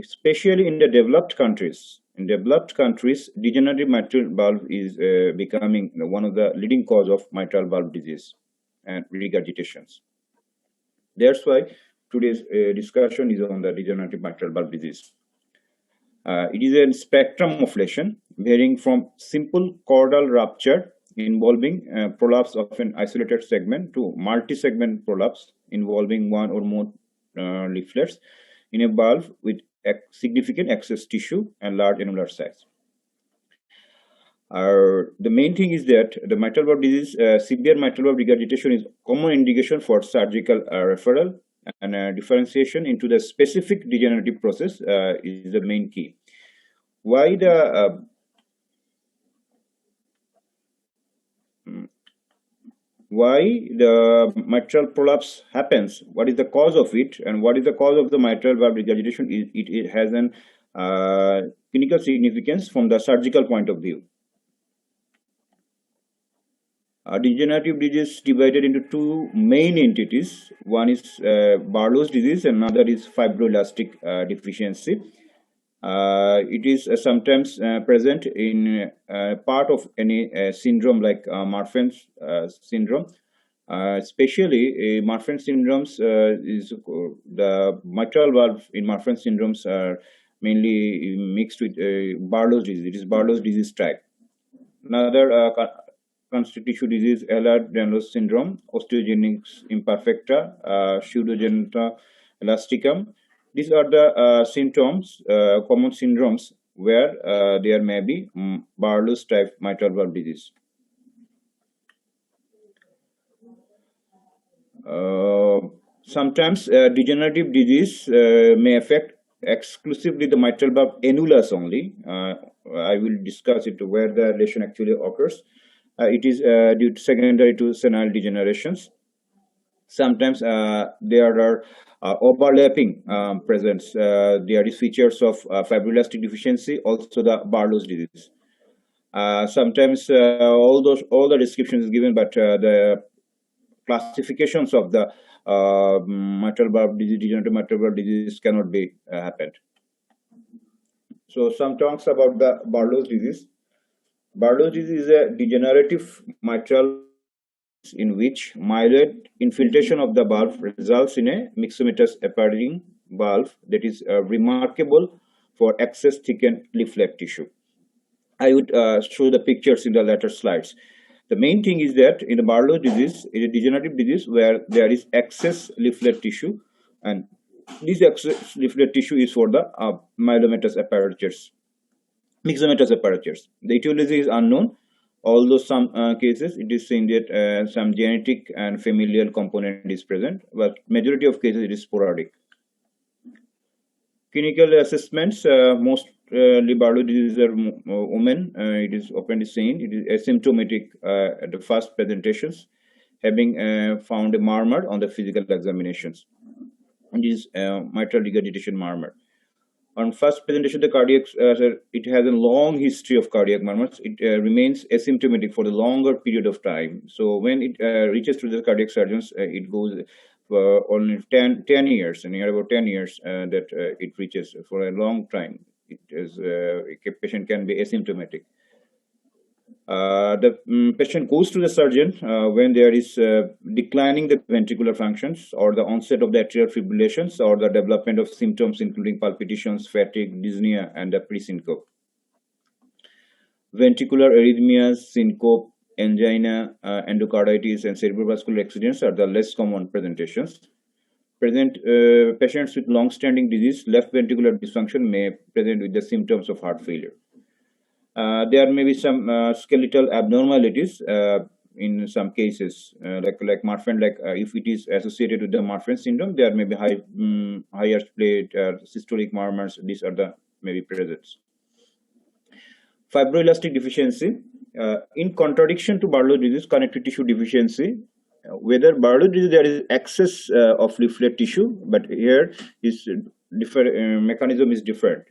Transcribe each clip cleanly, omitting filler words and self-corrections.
especially in the developed countries. In developed countries, degenerative mitral valve is becoming one of the leading cause of mitral valve disease and regurgitations. That's why today's discussion is on the degenerative mitral valve disease. It is a spectrum of lesion varying from simple chordal rupture involving prolapse of an isolated segment to multi-segment prolapse involving one or more leaflets in a valve with significant excess tissue and large annular size. The main thing is that the mitral valve disease, severe mitral valve regurgitation is common indication for surgical referral, and differentiation into the specific degenerative process is the main key. Why the mitral prolapse happens, what is the cause of it, and what is the cause of the mitral valve regurgitation? It has an clinical significance from the surgical point of view. Degenerative disease divided into two main entities. One is Barlow's disease and another is fibroelastic deficiency. It is sometimes present in part of any syndrome like Marfan's syndrome. Especially Marfan syndromes is the mitral valve in Marfan syndromes are mainly mixed with Barlow's disease. It is Barlow's disease type. Another connective tissue disease, Ehlers-Danlos syndrome, osteogenics imperfecta, pseudogenital elasticum. These are the symptoms, common syndromes where there may be Barlow's type mitral valve disease. Sometimes degenerative disease may affect exclusively the mitral valve annulus only. I will discuss it where the lesion actually occurs. It is due to secondary to senile degenerations. Sometimes there are overlapping presence. There is features of fibroelastic deficiency, also the Barlow's disease. Sometimes all the descriptions is given, but the classifications of the mitral valve disease, degenerative mitral valve disease cannot be happened. So some talks about the Barlow's disease. Barlow's disease is a degenerative mitral in which myeloid infiltration of the valve results in a myxomatous appearing valve that is remarkable for excess thickened leaflet tissue. I would show the pictures in the later slides. The main thing is that in the Barlow's disease, it is a degenerative disease where there is excess leaflet tissue, and this excess leaflet tissue is for the myelomatous apertures, myxomatous apertures. The etiology is unknown, although some cases it is seen that some genetic and familial component is present, but majority of cases it is sporadic. Clinical assessments, mostly Barlow disease are women. It is openly seen. It is asymptomatic at the first presentations, having found a murmur on the physical examinations. And it is mitral regurgitation murmur. On first presentation, the cardiac, it has a long history of cardiac murmurs. It remains asymptomatic for a longer period of time. So when it reaches to the cardiac surgeons, it goes for only 10 years, and near about 10 years that it reaches for a long time. It is, a patient can be asymptomatic. The patient goes to the surgeon when there is declining the ventricular functions or the onset of the atrial fibrillations or the development of symptoms including palpitations, fatigue, dyspnea, and the pre-syncope. Ventricular arrhythmias, syncope, angina, endocarditis, and cerebrovascular accidents are the less common presentations. Patients with long-standing disease, left ventricular dysfunction may present with the symptoms of heart failure. There may be some skeletal abnormalities in some cases, like Marfan, if it is associated with the Marfan syndrome, there may be higher plate, systolic murmurs. These are the maybe presence. Fibroelastic deficiency, in contradiction to Barlow disease, connective tissue deficiency. Whether Barlow disease there is excess of leaflet tissue, but here is different mechanism is different.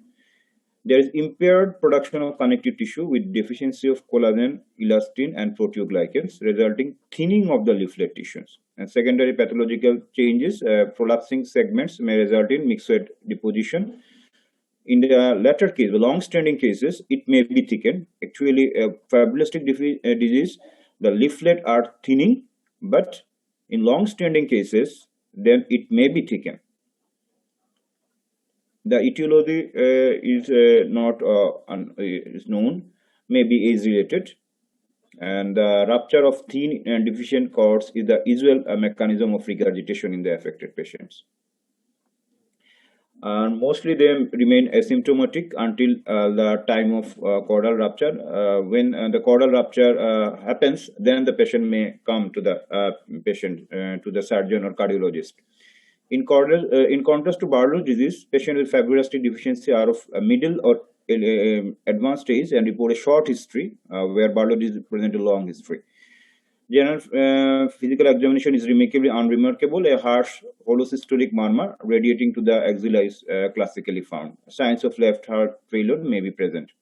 There is impaired production of connective tissue with deficiency of collagen, elastin, and proteoglycans, resulting thinning of the leaflet tissues. And secondary pathological changes, prolapsing segments may result in myxoid deposition. In the latter case, the long-standing cases, it may be thickened. Actually, fibroelastic disease, the leaflet are thinning, but in long-standing cases, then it may be thickened. The etiology is not is known, may be age-related, and the rupture of thin and deficient cords is the usual mechanism of regurgitation in the affected patients. And mostly they remain asymptomatic until the time of caudal rupture. When the caudal rupture happens, then the patient may come to the surgeon or cardiologist. In contrast to Barlow's disease, patients with fibroelastic deficiency are of middle or advanced stage and report a short history, where Barlow's disease presents a long history. General physical examination is remarkably unremarkable. A harsh holosystolic murmur radiating to the axilla is classically found. Signs of left heart failure may be present.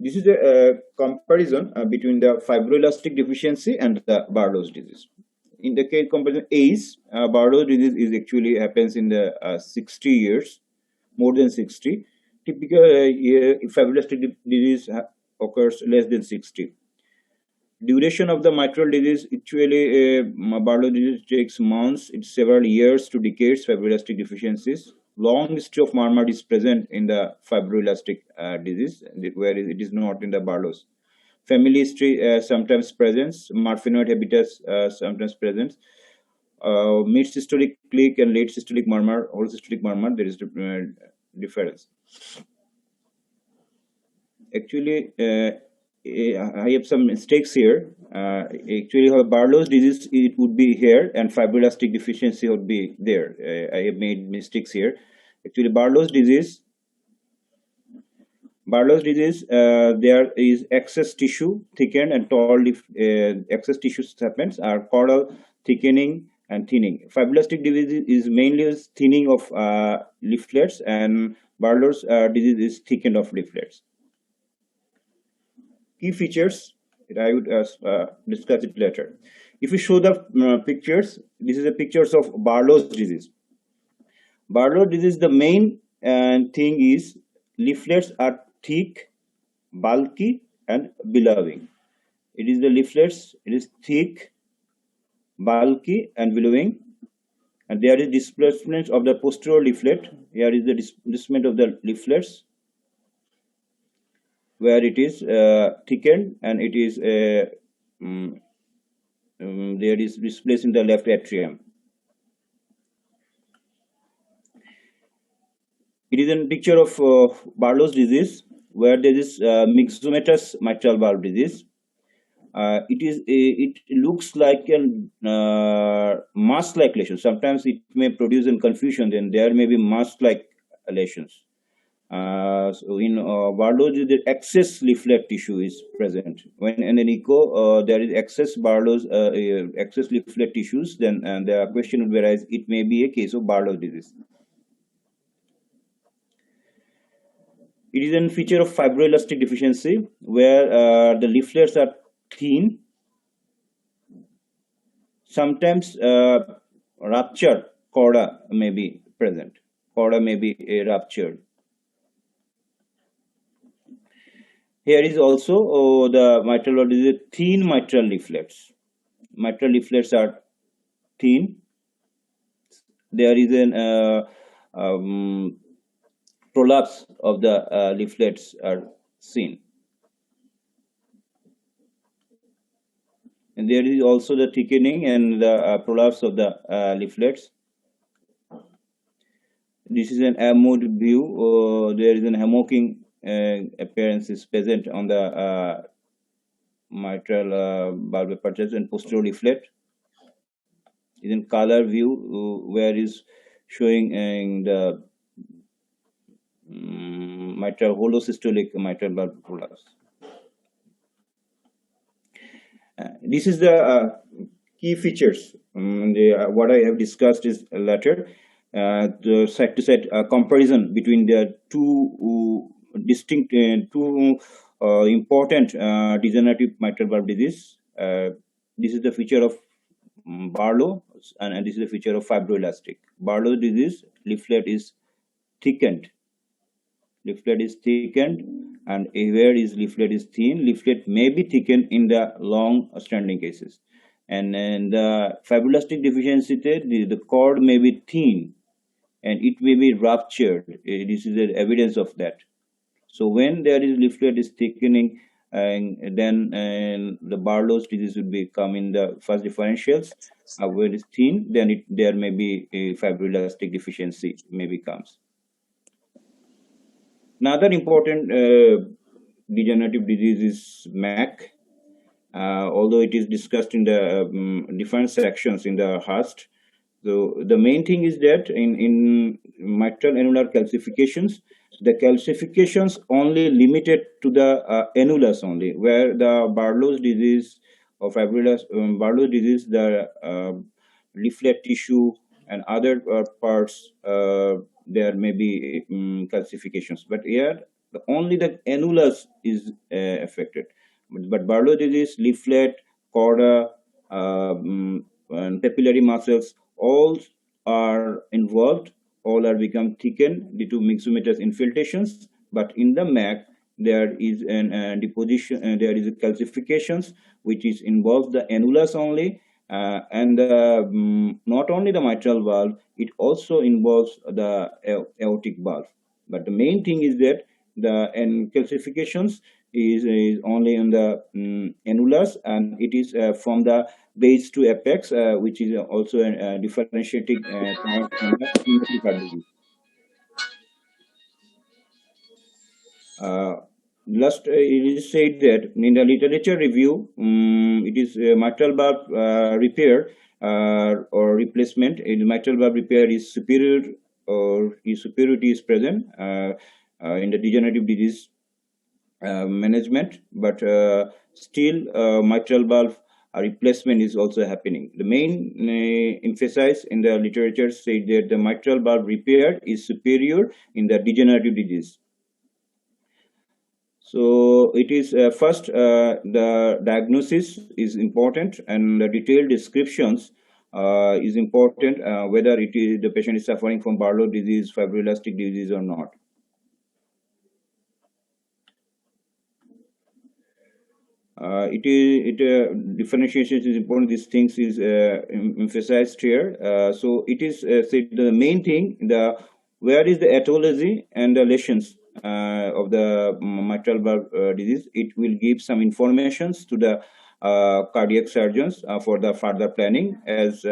This is a comparison between the fibroelastic deficiency and the Barlow's disease. In the case comparison age, Barlow's disease is actually happens in the 60 years, more than 60. Typical fibroelastic disease occurs less than 60. Duration of the mitral disease, actually Barlow disease takes months, it's several years to decades, fibroelastic deficiencies. Long history of murmur is present in the fibroelastic disease, whereas it is not in the Barlow's. Family history sometimes presents, Marfanoid habitus sometimes presents. Mid-systolic click and late systolic murmur, or systolic murmur, there is difference. Actually, I have some mistakes here. Actually, Barlow's disease, it would be here, and fibroelastic deficiency would be there. I have made mistakes here. Actually, Barlow's disease, there is excess tissue thickened and tall. Excess tissue segments are caudal thickening and thinning. Fibroelastic disease is mainly thinning of leaflets, and Barlow's disease is thickened of leaflets. Key features, I would discuss it later. If you show the pictures, this is the pictures of Barlow's disease. Barlow's disease, the main thing is leaflets are thick, bulky, and billowing. It is the leaflets, it is thick, bulky, and billowing. And there is displacement of the posterior leaflet. Here is the displacement of the leaflets, where it is thickened and it is there is displaced in the left atrium. It is a picture of Barlow's disease, where there is myxomatous mitral valve disease. It looks like a mass-like lesion. Sometimes it may produce in confusion. Then there may be mass-like lesions. So in Barlow's, the excess leaflet tissue is present. When in an echo there is excess Barlow's excess leaflet tissues, then the question would arise, it may be a case of Barlow's disease. It is a feature of fibroelastic deficiency, where the leaflets are thin. Sometimes rupture chorda may be present. Chorda may be ruptured. Here is also the mitral disease, thin mitral leaflets. Mitral leaflets are thin. There is an prolapse of the leaflets are seen. And there is also the thickening and the prolapse of the leaflets. This is an mode view. There is an hammocking appearance is present on the mitral valve aperture and posterior leaflet. Is in color view, where is showing the mitral holosystolic mitral valve prolapse. This is the key features. What I have discussed is later. The side-to-side comparison between the two distinct, important degenerative mitral valve disease. This is the feature of Barlow, and this is the feature of fibroelastic. Barlow disease, leaflet is thickened. Leaflet is thickened, and where is leaflet is thin, leaflet may be thickened in the long standing cases. And in the fibroelastic deficiency, the cord may be thin and it may be ruptured. This is the evidence of that. So when there is leaflet is thickening, then the Barlow's disease would become in the first differentials. When it's thin, then there may be a fibroelastic deficiency maybe comes. Another important degenerative disease is MAC. Although it is discussed in the different sections in the HAST. So the main thing is that in mitral annular calcifications, the calcifications only limited to the annulus only, where the Barlow's disease or Barlow's disease, the leaflet tissue and other parts, there may be calcifications. But here, only the annulus is affected. But Barlow disease, leaflet, chorda, and papillary muscles, all are involved, all are become thickened due to myxomatous infiltrations. But in the MAC, there is an deposition, there is a calcifications which is involves the annulus only, and not only the mitral valve, it also involves the aortic valve. But the main thing is that the calcifications is only in the annulus, and it is from the base to apex, which is also a differentiating point from the heart disease. Last, it is said that in the literature review, it is mitral valve repair or replacement. In mitral valve repair is superior, or superiority is present in the degenerative disease management, but still mitral valve replacement is also happening. The main emphasis in the literature said that the mitral valve repair is superior in the degenerative disease. So it is first, the diagnosis is important, and the detailed descriptions is important, whether it is the patient is suffering from Barlow disease, fibroelastic disease or not. Differentiation is important. These things is emphasized here. So it is said the main thing, where is the etiology and the lesions of the mitral valve disease. It will give some informations to the cardiac surgeons for the further planning, as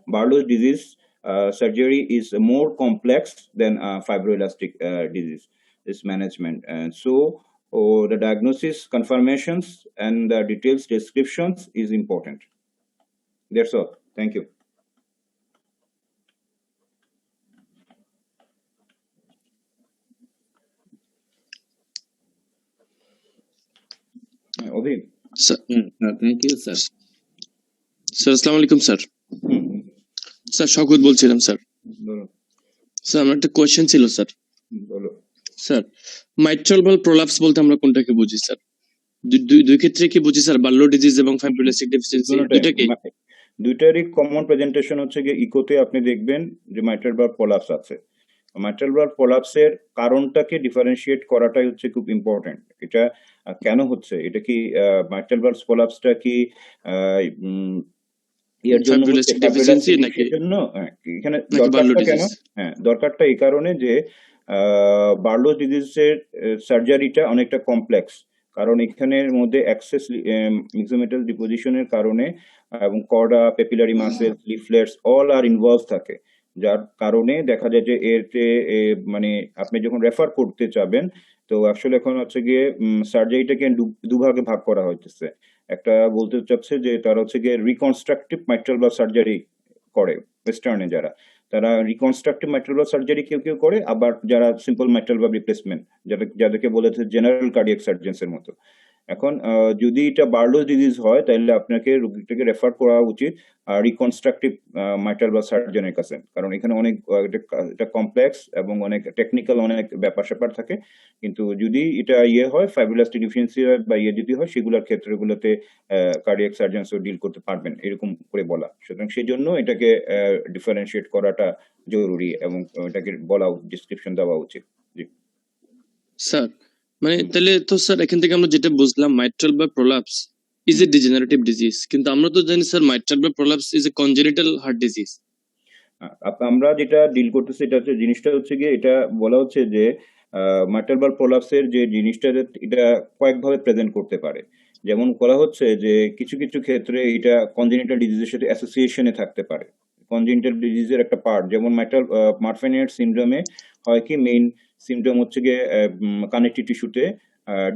Barlow's disease surgery is more complex than fibroelastic disease management. And so the diagnosis, confirmations, and the details descriptions is important. That's all. Thank you. Obhi. Sir, thank you, sir. Sir, আসসালামু আলাইকুম sir. Sir Shawkat বলছিলাম sir. Sir আমার একটা question ছিল sir. Sir mitral valve prolapse বলতে আমরা কোনটাকে বুঝি স্যার? দুই ক্ষেত্রে কি বুঝি স্যার? বার্লো ডিজিজ এবং ফাইব্রোইলাস্টিক ডেফিসিয়েন্সি দুইটাকে? দুইটারই কমন প্রেজেন্টেশন হচ্ছে যে ইকোতে আপনি দেখবেন যে মাইট্রাল ভালভ প্রলাপস আছে। মাইট্রাল ভালভ প্রলাপসের কারণটাকে ডিফারেন্সিয়েট করাটাই হচ্ছে খুব ইম্পর্টেন্ট। এটা কেন হচ্ছে, এটা কি মাইট্রাল ভালভ প্রলাপসটা কি এর জন্য এখানে দরকারটা কেন? হ্যাঁ, দরকারটা এই কারণে যে বার্লো ডিজিজের সার্জারিটা অনেকটা কমপ্লেক্স, কারণ এখানের মধ্যে অ্যাক্সেস মিক্সোমেটাল ডিপোজিশনের কারণে এবং Korda, papillary muscles, লিফলেটস all are involve থাকে, যার কারণে দেখা যায় যে এতে মানে আপনি যখন রেফার করতে চাবেন, তো আসলে এখন হচ্ছে গিয়ে সার্জারিটাকে দুভাগে ভাগ করা হইতেছে। একটা বলতে চাচ্ছে যে তারা হচ্ছে গিয়ে রিকনস্ট্রাকটিভ মাইট্রাল ভালভ সার্জারি করে, ওয়েস্টার্নে যারা, তারা রিকনস্ট্রাকটিভ মাইট্রাল ভালভ সার্জারি কেউ কেউ করে, আবার যারা সিম্পল মাইট্রাল ভালভ রিপ্লেসমেন্ট, যাদেরকে বলেছে জেনারেল কার্ডিয়াক সার্জেন্স এর মতো, এখন যদি এটা বার্লোস ডিজিজ হয় তাহলে আপনাকে রোগীটাকে রেফার করা উচিত রিকনস্ট্রাকটিভ মাইট্রাল ভালভ সার্জনের কাছে, কারণ এখানে অনেক এটা কমপ্লেক্স এবং অনেক টেকনিক্যাল অনেক ব্যাপার স্যাপার থাকে। কিন্তু যদি এটা হয় ফাইব্রোলাস ডিফিসিয়েন্সি হয় বা যদি হয় সেগুলোর ক্ষেত্রগুলোতে কার্ডিয়াক সার্জনসও ডিল করতে পারবেন এরকম করে বলা। সুতরাং সেই জন্য এটাকে ডিফারেন্সিয়েট করাটা জরুরি এবং এটাকে বলা ডিসক্রিপশন দেওয়া উচিত। স্যার মানে তাহলে তো স্যার এখান থেকে আমরা যেটা বুঝলাম mitral valve prolapse is a degenerative disease, কিন্তু আমরা তো জানি sir mitral valve prolapse is a congenital heart disease. আমরা যেটা ডিল করতেছি এটা হচ্ছে জিনিসটা হচ্ছে গিয়ে এটা বলা হচ্ছে যে মাইট্রাল ভালভ প্রলাপসের যে জিনিসটা এটা কয়েকভাবে প্রেজেন্ট করতে পারে। যেমন বলা হচ্ছে যে কিছু কিছু ক্ষেত্রে এটা কনজেনিটাল ডিজিজের সাথে অ্যাসোসিয়েশনে থাকতে পারে, কনজেনিটাল ডিজিজের একটা পার্ট। যেমন মারফানিয়ার সিনড্রোমে হয় কি মেইন সিমটম হচ্ছে গিয়ে কানেকটিভ টিস্যুতে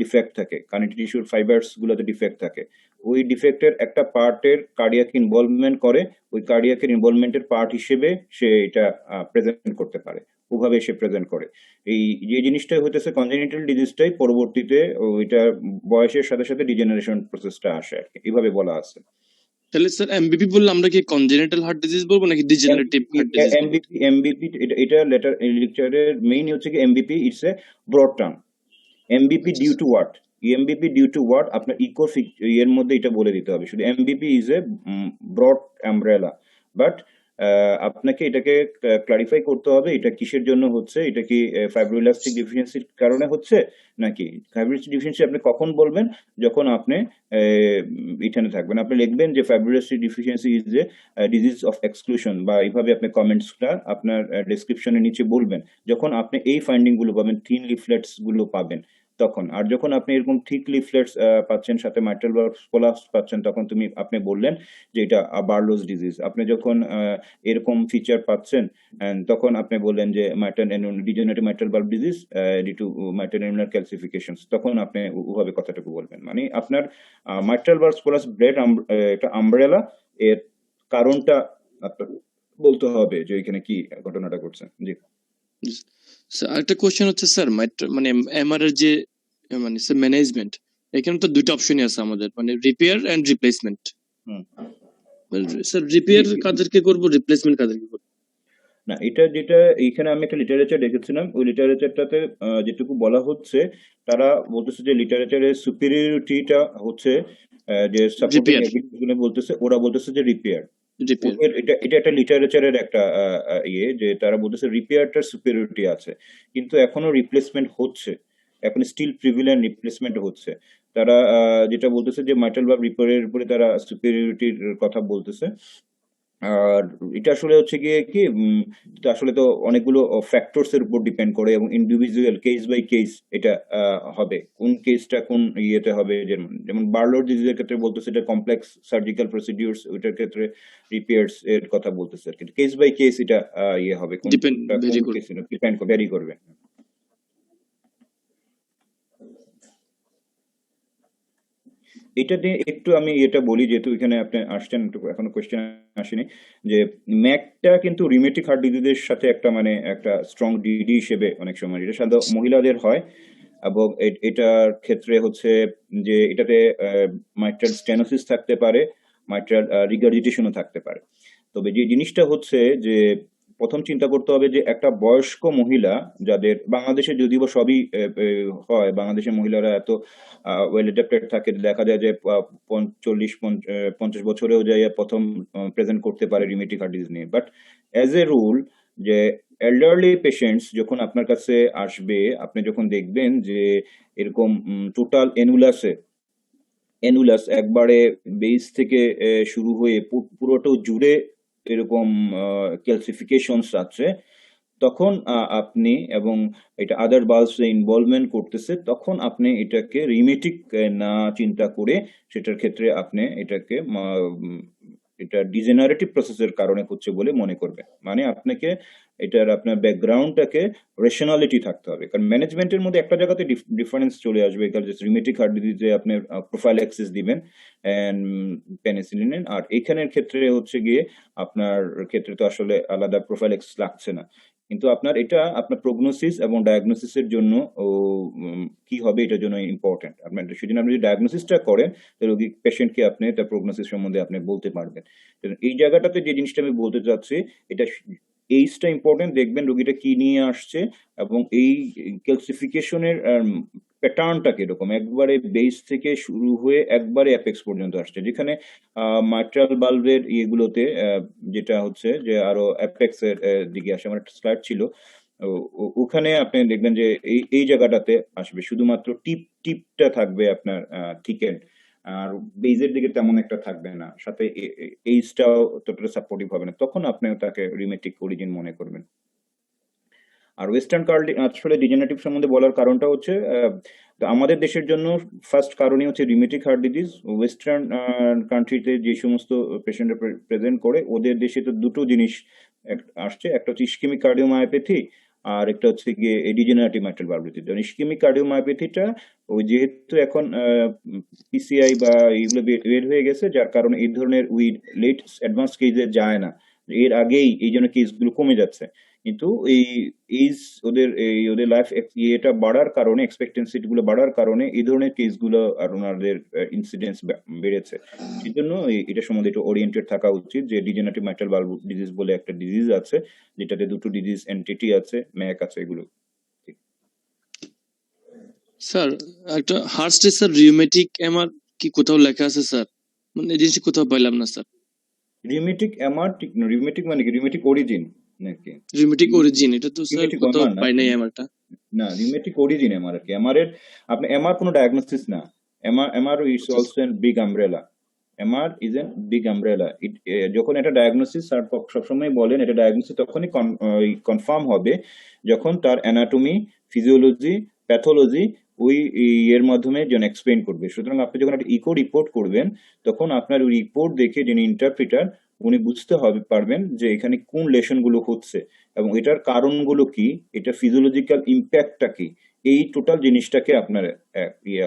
ডিফেক্ট থাকে, কানেকটিভ টিস্যুর ফাইবার্স গুলোতে ডিফেক্ট থাকে। ওই ডিফেক্টের একটা পার্টের কার্ডিয়াক ইনভলভমেন্ট করে, ওই কার্ডিয়াকের ইনভলভমেন্টের পার্ট হিসেবে সে এটা প্রেজেন্ট করতে পারে, ওভাবে সে প্রেজেন্ট করে। এই যে জিনিসটা হইতেছে কনজেনিটাল ডিজিজটাই পরবর্তীতে ওইটা বয়সের সাথে সাথে ডিজেনারেশন প্রসেসটা আসে আর কি, এইভাবে বলা আছে। তাহলে স্যার এমবিপি বললে আমরা কি কনজেনিটাল হার্ট ডিজিজ বলবো নাকি ডিজেনারেটিভ হার্ট ডিজিজ? এমবিপি এটা লেকচারের মেইন হচ্ছে কি MBP it's a broad term. MBP due to what, MBP due to what আপনার এর মধ্যে এটা বলে দিতে হবে। শুধু MBP is a broad umbrella, but আপনাকে এটাকে ক্লারিফাই করতে হবে এটা কিসের জন্য হচ্ছে। এটা কি ফাইব্রোইলাস্টিক ডিফিসিয়েন্সির কারণে হচ্ছে নাকি ফাইব্রোইলাস্টিক ডিফিসিয়েন্সি আপনি কখন বলবেন? যখন আপনি এখানে থাকবেন, আপনি লিখবেন যে fibroelastic deficiency is a disease of exclusion, বা এইভাবে আপনি কমেন্টসটা আপনার ডেসক্রিপশনের নিচে বলবেন যখন আপনি এই ফাইন্ডিং গুলো পাবেন, থিন লিফলেটস গুলো পাবেন তখন। আর যখন আপনি এরকম থিক লিফলেটস পাচ্ছেন সাথে মাইট্রাল ভালভ কোলাপস পাচ্ছেন তখন আপনি বললেন যে এটা বার্লোস ডিজিজ। আপনি যখন এরকম ফিচার পাচ্ছেন তখন আপনি বললেন যে degenerative mitral valve disease due to mitral annular calcifications, তখন আপনি ওভাবে কথাটুকু বলবেন। মানে আপনার মাইট্রাল ভালভ কোলাপস ব্রেড এটা আমব্রেলা, এর কারণটা আপনার বলতে হবে যে এখানে কি ঘটনাটা ঘটছে। জি স্যার একটা কোশ্চেন হচ্ছে স্যার মানে এমআর এর যে মানে ম্যানেজমেন্ট, এখানে তো দুটো অপশনই আছে আমাদের, মানে repair and replacement. Sir repair কাদেরকে করব, রিপ্লেসমেন্ট কাদেরকে করব? না, এটা যেটা এইখানে আমি একটা লিটারেচার দেখেছিলাম, ওই লিটারেচারটাতে যেটুকু বলা হচ্ছে তারা বলতেছে যে লিটারেচারের সুপিরিয়রিটিটা হচ্ছে যে সাপোর্টিং এভিডেন্সগুলো বলতেছে, ওরা বলতেছে যে রিপেয়ার। এটা একটা লিটারেচারের একটা যে তারা বলতেছে রিপেয়ারটার সুপিরিয়রিটি আছে, কিন্তু এখনো রিপ্লেসমেন্ট হচ্ছে, এখন স্টিল প্রিভিলেন্ট রিপ্লেসমেন্ট হচ্ছে। তারা যেটা বলতেছে যে মাইট্রাল ভালভ রিপেয়ারের উপরে তারা সুপিরিয়রিটির কথা বলতেছে। আর এটা আসলে হচ্ছে গিয়ে কি আসলে তো অনেকগুলো ফ্যাক্টরস এর উপর ডিপেন্ড করে এবং ইন্ডিভিজুয়াল কেস বাই কেস এটা হবে, কোন কেসটা কোন ইয়েতে হবে। যেমন বার্লোর ডিজিজের ক্ষেত্রে বলতেছে এটা কমপ্লেক্স সার্জিক্যাল প্রসিডিউরস, ওইটার ক্ষেত্রে রিপেয়ার্স এর কথা বলতেছে আর কি। কেস বাই কেস এটা হবে, ডিপেন্ড ভ্যারি করবে। এটা নিয়ে একটু আমি এটা বলি, যেহেতু এখানে আপনি আসছেন, এখনো কোয়েশ্চেন আসেনি, যে ম্যাকটা কিন্তু রিউমেটিক হার্ট ডিজিজের সাথে একটা মানে একটা স্ট্রং ডিডি হিসেবে অনেক সময় এটা সাধারণত মহিলাদের হয়, এবং এটার ক্ষেত্রে হচ্ছে যে এটাতে মাইট্রাল স্টেনোসিস থাকতে পারে, মাইট্রাল রিগার্জিটেশনও থাকতে পারে। তবে যে জিনিসটা হচ্ছে যে প্রথম চিন্তা করতে হবে যে একটা বয়স্ক মহিলা, যাদের বাংলাদেশে যদিও সবই হয়, বাংলাদেশের মহিলারা এত ওয়েল এডাপ্টেড থাকে, দেখা যায় যে 40-50 বছরেও যাই প্রথম প্রেজেন্ট করতে পারে রিউমেটিক হার্ট ডিজিজ নিয়ে। বাট অ্যাজ এ রুল যে এল্ডারলি পেশেন্টস যখন আপনার কাছে আসবে, আপনি যখন দেখবেন যে এরকম টোটাল এনুলাস একবারে বেস থেকে শুরু হয়ে পুরোটা জুড়ে এরকম ক্যালসিফিকেশনস আছে, তখন আপনি এবং এটা আদার ভালভসে ইনভলভমেন্ট করতেছে, তখন আপনি এটাকে রিউমেটিক না চিন্তা করে সেটার ক্ষেত্রে আপনি এটাকে এটা ডিজেনারেটিভ প্রসেসের কারণে হচ্ছে বলে মনে করবেন। মানে আপনাকে এটার আপনার ব্যাকগ্রাউন্ডটাকে রেশনালিটি থাকতে হবে, কারণ ম্যানেজমেন্টের মধ্যে একটা জায়গাতে ডিফারেন্স চলে আসবে। কারণ রিউমেটিক হার্ট ডিজিজে আপনি প্রোফাইল্যাক্সিস দিবেন পেনিসিলিন, আর এখানের ক্ষেত্রে হচ্ছে গিয়ে আপনার ক্ষেত্রে তো আসলে আলাদা প্রোফাইল্যাক্সিস লাগছে না। কিন্তু আপনার এটা আপনার প্রগনোসিস এবং ডায়াগনোসিসের জন্য কি হবে এটার জন্য ইম্পর্টেন্ট। আপনার সেদিন আপনি যদি ডায়াগনোসিসটা করেন, রোগী পেশেন্টকে আপনি তার প্রগনোসিস সম্বন্ধে আপনি বলতে পারবেন। এই জায়গাটাতে যে জিনিসটা আমি বলতে চাচ্ছি, এটা এইজটা ইম্পর্টেন্ট। দেখবেন রোগীটা কি নিয়ে আসছে এবং এই ক্যালসিফিকেশনের প্যাটার্নটা কিরকম, একবারে বেস থেকে শুরু হয়ে একবারে অ্যাপেক্স পর্যন্ত আসছে, যেখানে মাইট্রাল বালভের ইয়েগুলোতে যেটা হচ্ছে যে আরো অ্যাপেক্স এর দিকে আসে। আমার একটা স্লাইড ছিল, ওখানে আপনি দেখবেন যে এই জায়গাটাতে আসবে, শুধুমাত্র টিপটা থাকবে আপনার থিকেন, আর বেজের দিকে তেমন একটা থাকবে না, সাথে এইজটাও ততটা সাপোর্টিভ হবে না, তখন আপনি তাকে রিমেটিক অরিজিন মনে করবেন। আর ওয়েস্টার্ন আসলে ডিজেনারেটিভ সম্বন্ধে বলার কারণটা হচ্ছে আমাদের দেশের জন্য ফার্স্ট কারণই হচ্ছে রিমেটিক হার্ট ডিজিজ। ওয়েস্টার্ন কান্ট্রিতে যে সমস্ত পেশেন্টরা প্রেজেন্ট করে, ওদের দেশে তো দুটো জিনিস আসছে, একটা হচ্ছে ইসকেমিক কার্ডিওমায়োপ্যাথি, আর একটা হচ্ছে গিয়ে ডিজেনারেটিভ মাইট্রাল ভালভুলাইটিস। ইসকেমিক কার্ডিওমায়োপ্যাথিটা ওই যেহেতু এখন পিসিআই বা এইগুলো বের হয়ে গেছে, যার কারণে এই ধরনের লেট অ্যাডভান্স কেসে যায় না, এর আগেই এই জন্য কেসগুলো কমে যাচ্ছে। কিন্তু ওদের লাইফ এটা বাড়ার কারণে, এক্সপেক্টেন্সি গুলো বাড়ার কারণে এই ধরনের কেসগুলো আর ওনাদের ইনসিডেন্স বেড়েছে। সেই জন্য এটা সম্বন্ধে একটু ওরিয়েন্টেড থাকা উচিত যে ডিজেনারেটিভ মাইট্রাল ভালভ ডিজিজ বলে একটা ডিজিজ আছে, যেটাতে দুটো ডিজিজ এন্টিটি আছে, ম্যাক আছে, এগুলো। স্যার একটা হার্ট স্ট্রেসার রিউমেটিক এমআর কি কোথাও লেখা আছে স্যার? মানে এই জিনিসটা কোথাও পাইলাম না স্যার। রিউমেটিক এমআর ঠিক না, রিউমেটিক মানে কি রিউমেটিক অরিজিন নাকি? রিউমেটিক অরিজিন এটা তো স্যার কোথাও পাই নাই এমআরটা। না, রিউমেটিক অরিজিন এমআর কি, এমআর এর আপনি এমআর কোনো ডায়াগনোসিস না। MR is also N big umbrella. MR is an big umbrella. যখন এটা ডায়াগনোসিস, স্যার সবসময় বলেন এটা ডায়াগনোসিস তখনই কনফার্ম হবে যখন তার অ্যানাটমি, ফিজিওলজি, প্যাথোলজি ওই এর মাধ্যমে যেন এক্সপ্লেন করবে। সুতরাং আপনি যখন একটা ইকো রিপোর্ট করবেন, তখন আপনার ওই রিপোর্ট দেখে যিনি ইন্টারপ্রিটার, উনি বুঝতে পারবেন যে এখানে কোন লেশন গুলো হচ্ছে এবং এটার কারণগুলো কি, এটা ফিজিওলজিক্যাল ইম্প্যাক্টটা কি, এই টোটাল জিনিসটাকে আপনার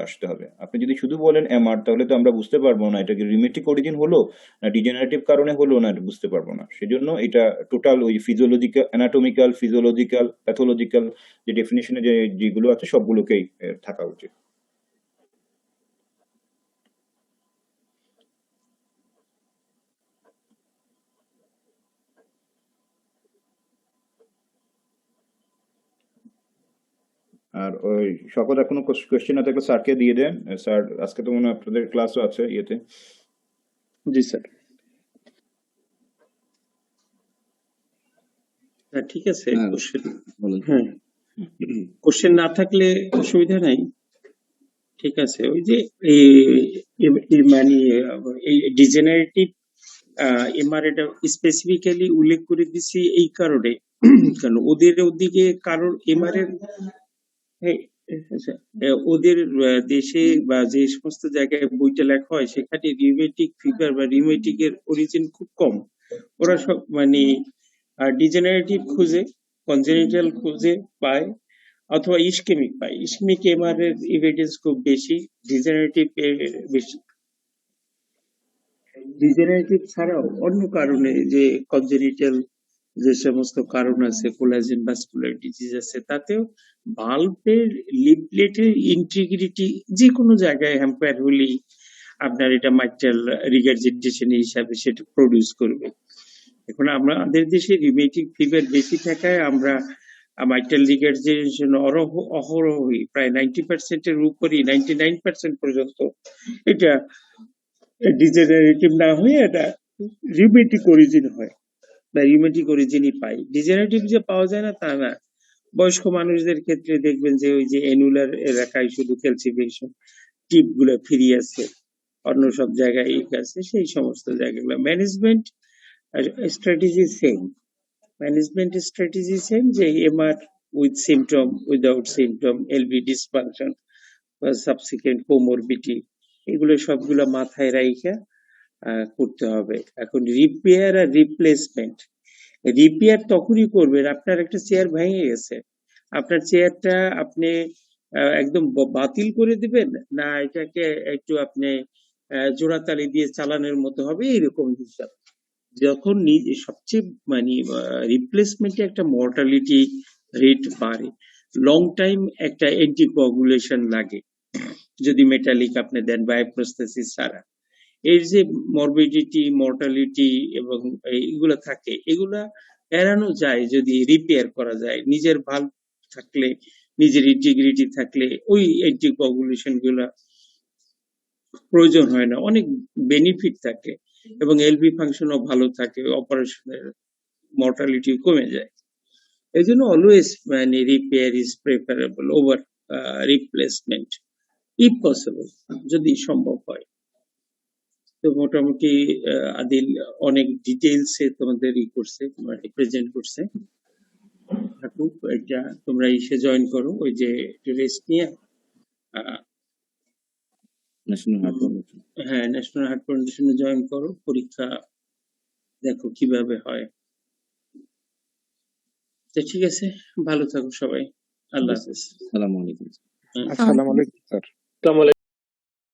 আসতে হবে। আপনি যদি শুধু বলেন এমআর, তাহলে তো আমরা বুঝতে পারবো না এটা কি রিমেটিক অরিজিন হলো না ডিজেনারেটিভ কারণে হলো না, এটা বুঝতে পারবো না। সেজন্য এটা টোটাল ওই ফিজিওলজিক্যাল, অ্যানাটমিক্যাল, ফিজিওলজিক্যাল, প্যাথোলজিক্যাল যে ডেফিনেশনে যেগুলো আছে সবগুলোকেই থাকা উচিত। আর ওই শপথ এখনো কোশ্চেন না থাকলে স্যারকে দিয়ে দেন। স্যার আজকে তো মনে হয় আপনাদের ক্লাসও আছে ইয়েতে। জি স্যার। হ্যাঁ ঠিক আছে, হ্যাঁ কোশ্চেন না থাকলে অসুবিধা নাই, ঠিক আছে। ওই যে মানে এই ডিজেনারেটিভ এমআর এটা স্পেসিফিক্যালি উল্লেখ করে দিছি এই কারণে, কারণ ওদিকে কারণ এমআর এর ওদের দেশে বা যে সমস্ত জায়গায় বইটা লেখা হয় সেখানে রিউমেটিক ফিভার বা রিউমেটিক এর অরিজিন খুব কম। ওরা সব মানে ডিজেনারেটিভ খুঁজে, কনজেনিটাল খুঁজে পায়, অথবা ইসকেমিক পায়। ইসকেমিক এমআর এর এভিডেন্স খুব বেশি, ডিজেনারেটিভ এর বেশি। ডিজেনারেটিভ ছাড়াও অন্য কারণে যে কনজেনিটাল যে সমস্ত কারণ আছে, কোলাজেন ভাস্কুলার ডিজিজ আছে, তাতেও ভালভের লিফলেটের ইন্টিগ্রিটি যে কোনো জায়গায় হ্যাম্পার হলেই আপনার এটা মাইট্রাল রিগার্জিটেশন হিসাবে সেটা প্রডিউস করবে। এখন আমাদের দেশে রিউমেটিক ফিভার বেশি থাকায় আমরা মাইট্রাল রিগার্জিটেশন অহরহই প্রায় 90% এর উপরই, 99% পর্যন্ত এটা ডিজেনারেটিভ না হয়ে এটা রিউমেটিক অরিজিন হয় বা রিউমেটিক অরিজিনই পাই। ডিজেনারেটিভ যে পাওয়া যায় না তা না। বয়স্ক মানুষদের ক্ষেত্রে দেখবেন যে ওই যে এনুলার এলাকায় শুধু ক্যালসিফিকেশন, টিপ গুলো ফ্রি আছে, অন্য সব জায়গায় আছে, সেই সমস্ত জায়গাগুলো management strategy same. Management strategy same, যে MR with symptom, without symptom, LV dysfunction বা সাবসিকুয়েন্ট কোমরবিটি, এগুলো সবগুলো মাথায় রাইখা করতে হবে। এখন রিপেয়ার আর রিপ্লেসমেন্ট, রিপেয়ার তখনই করবেন আপনার একটা চেয়ার ভেঙে গেছে, আপনার চেয়ারটা আপনি একদম বাতিল করে দিবেন না এটাকে একটু আপনি জোড়াতালি দিয়ে চালানোর মতো হবে, এরকম হিসাব। যখন সবচেয়ে মানে রিপ্লেসমেন্টে একটা মর্টালিটি রেট বাড়ে, লং টাইম একটা অ্যান্টিকোয়াগুলেশন লাগে যদি মেটালিক আপনি দেন বায়োপ্রস্থেসিস ছাড়া। এর যে মরবিডিটি, মর্টালিটি এবং এগুলা থাকে, এগুলা এড়ানো যায় যদি রিপেয়ার করা যায়। নিজের ভাল্ব থাকলে, নিজের ইন্টিগ্রিটি থাকলে ওই অ্যান্টিকোয়াগুলেশন গুলা প্রয়োজন হয় না, অনেক বেনিফিট থাকে এবং এলভি ফাংশনও ভালো থাকে, অপারেশনের মর্টালিটি কমে যায়। এই জন্য অলওয়েজ মানে repair is preferable over replacement if possible, যদি সম্ভব হয়। তো মোটামুটি আদিল অনেক ডিটেইলসে তোমাদের করছে, মানে প্রেজেন্ট করছে। থাকুক, এটা তোমরা এসে জয়েন করো, ওই যে রেস্ট নিয়ে হ্যাঁ ন্যাশনাল হার্ট ফাউন্ডেশনে জয়েন করো, পরীক্ষা দেখো কিভাবে হয়। তো ঠিক আছে, ভালো থাকো সবাই, আল্লাহ হাফেজ। আসসালামু আলাইকুম। হ্যাঁ। আসসালামু আলাইকুম স্যার। আসসালামু আলাইকুম।